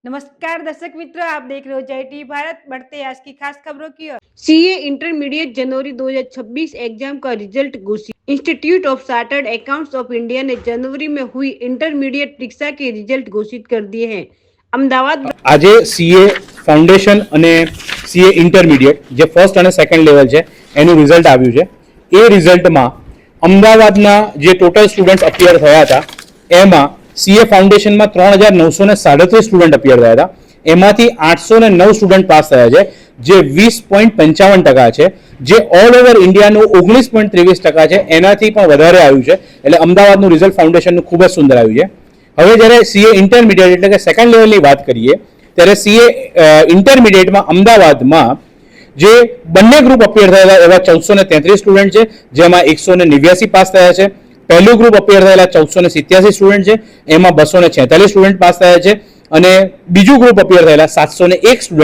नमस्कार दर्शक मित्रों, आप देख रहे हो जय टीवी भारत। बढ़ते हैं आज की खास खबरों की ओर। सीए इंटरमीडिएट जनवरी 2026 एग्जाम का रिजल्ट घोषित। Institute of chartered accounts of India ने जनवरी में हुई इंटरमीडिएट परीक्षा के रिजल्ट घोषित कर दिए हैं। अमदावाद आज सीए फाउंडेशन અને સીએ ઇન્ટરમીડિયેટ જે ફર્સ્ટ અને સેકન્ડ લેવલ છે એનું રિઝલ્ટ આવ્યું છે। એ રિઝલ્ટમાં અમદાવાદના જે ટોટલ સ્ટુડન્ટ્સ અપિયર થયા હતા એમાં સીએ ફાઉન્ડેશનમાં 3937 સ્ટુડન્ટ અપિયર થયા હતા। એમાંથી 809 સ્ટુડન્ટ પાસ થયા છે, જે 20.55% છે, જે ઓલ ઓવર ઇન્ડિયાનું 19.23% છે, એનાથી પણ વધારે આવ્યું છે। એટલે અમદાવાદનું રિઝલ્ટ ફાઉન્ડેશનનું ખૂબ જ સુંદર આવ્યું છે। હવે જ્યારે સીએ ઇન્ટરમીડિયેટ એટલે કે સેકન્ડ લેવલની વાત કરીએ ત્યારે સીએ ઇન્ટરમીડિયેટમાં અમદાવાદમાં જે બંને ગ્રુપ અપિયર થયેલા એવા 1433 સ્ટુડન્ટ છે, જેમાં 189 પાસ થયા છે। પહેલું ગ્રુપ અપિયર થયેલા 1487 સ્ટુડન્ટ છે, એમાં 246 સ્ટુડન્ટ પાસ થયા છે, અને બીજું ગ્રુપ અપિયર થયેલા 701 સ્ટુડન્ટ